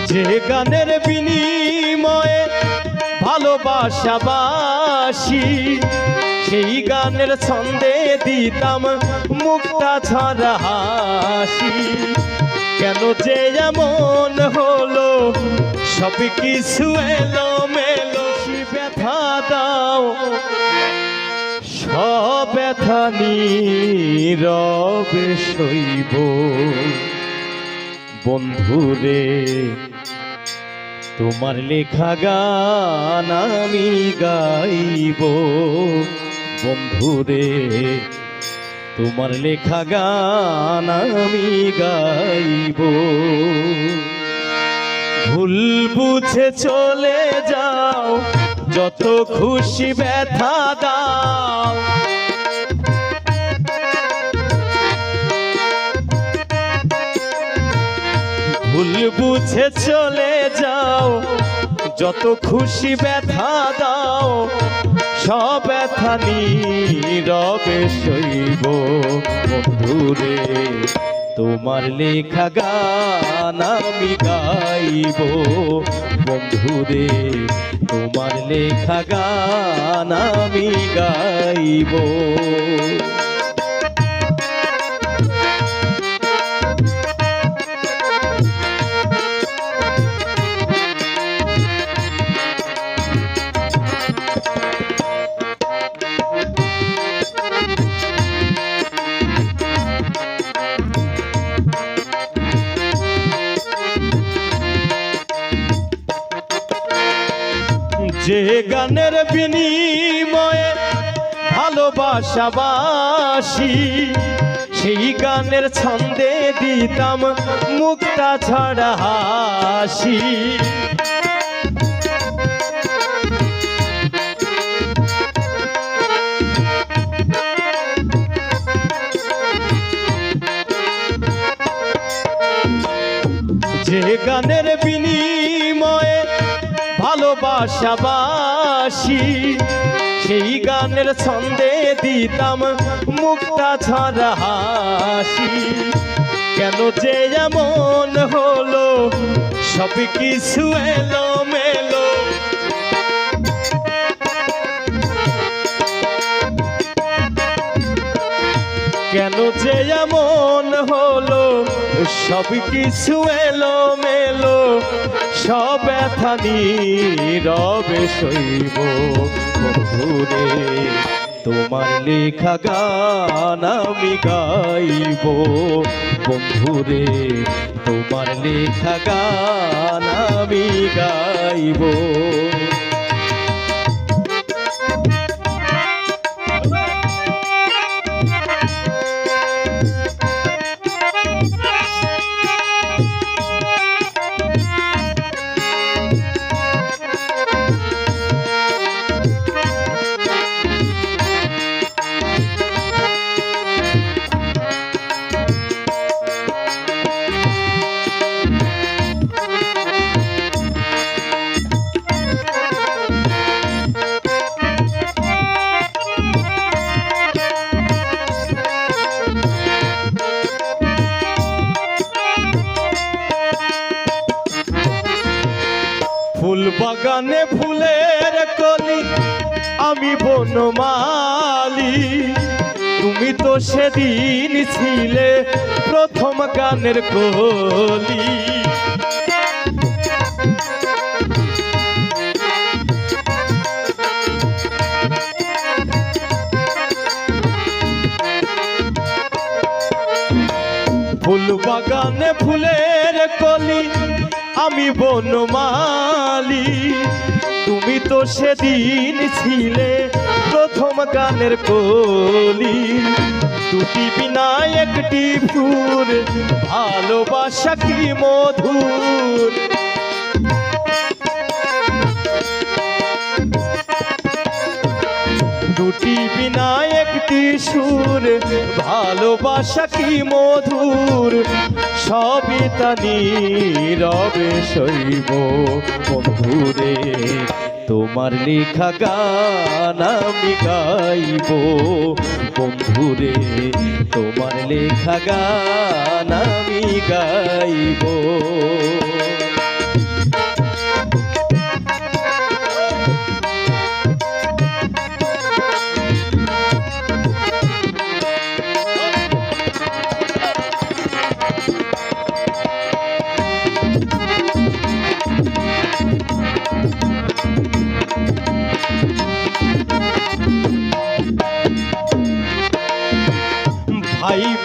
যে গানের বিনিময়ে ভালোবাসাবাসি, সেই গানের ছন্দে দিতাম মুক্তা ছড়া হাসি। কেন যে এমন হলো সব কিছু এলো মেলো, ব্যথা দাও সব ব্যথা নীরবে সইব। বন্ধুরে তোমার লেখা গান আমি গাইব। বন্ধুরে তোমার লেখা গান আমি গাইব। ভুল বুঝে চলে যাও, যত খুশি ব্যথা দাও। ভুল বুঝে চলে যাও, যত খুশি ব্যথা দাও। সব ব্যথা নীরবে সইব। বন্ধুরে তোমার লেখা গান আমি গাইব। বন্ধুরে তোমার লেখা গান আমি গাইব। যে গানের বিনিময়ে ভালোবাসাবাসি, সেই গানের ছন্দে দিতাম মুক্তা ছড়া হাসি। যে গানের বিনিময়ে ভালোবাসাবাসি, সেই গানের ছন্দে দিতাম মুক্তা ছড়া হাসি। কেন যে এমন হলো সব কিছু এলো মেলো, কেন যে এমন হলো সব কিছু এলো মেলো। সব ব্যথা নীরবে সইব। বন্ধুরে তোমার লেখা গান আমি গাইব। বন্ধুরে তোমার লেখা গান আমি গাইব। ফুল বাগানে ফুলের কলি, আমি বনমালী। তুমি তো সেদিন ছিলে প্রথম গানের কলি। ফুল বাগানে ফুলের কলি, আমি বনমালী। তুমি তো সেদিন ছিলে প্রথম গানের কলি। দুটি বিনা একটি সুর, ভালোবাসা কি মধুর। দুটি বিনা একটি সুর, ভালোবাসা কি মধুর। সবই তা নীরবে সইব। বন্ধুরে তোমার লেখা গান আমি গাইব। বন্ধুরে তোমার লেখা গান আমি গাইব।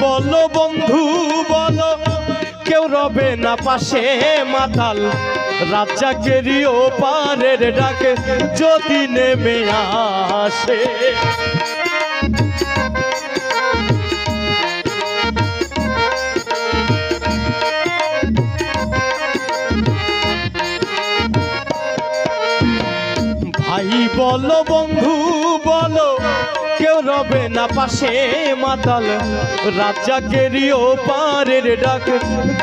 বলো বন্ধু বলো কেউ রবে না পাশে মাতাল রাজ্জাকেরই ওপারের ডাকে যদি নেমে আসে ভাই বলো বন্ধু বলো কেউ রবে না পাশে মাতাল রাজ্জাকেরই ওপারের ডাক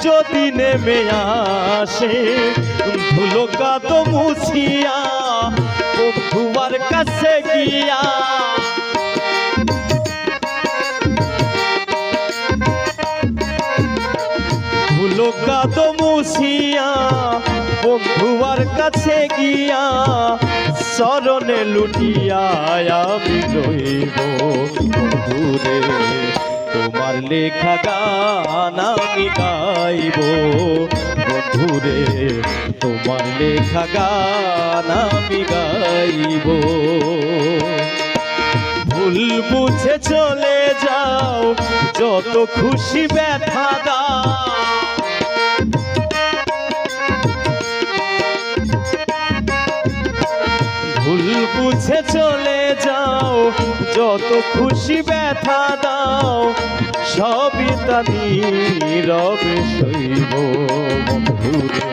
যদি নেমে আসে ধুলো কাদো মুছিয়া বন্ধুয়ার কাছে গিয়া ধুলো কাদো মুছিয়া বন্ধুয়ার কাছে গিয়া চরণে লুটিয়া আমি রইব বন্ধুরে তোমার লেখা গান আমি গাইব বন্ধুরে তোমার লেখা গান আমি গাইব ভুল বুঝে চলে যাও যত খুশি ব্যথা দাও ভুল বুঝে চলে যাও যত খুশি ব্যথা দাও সবই তা নীরবে সইব বন্ধুরে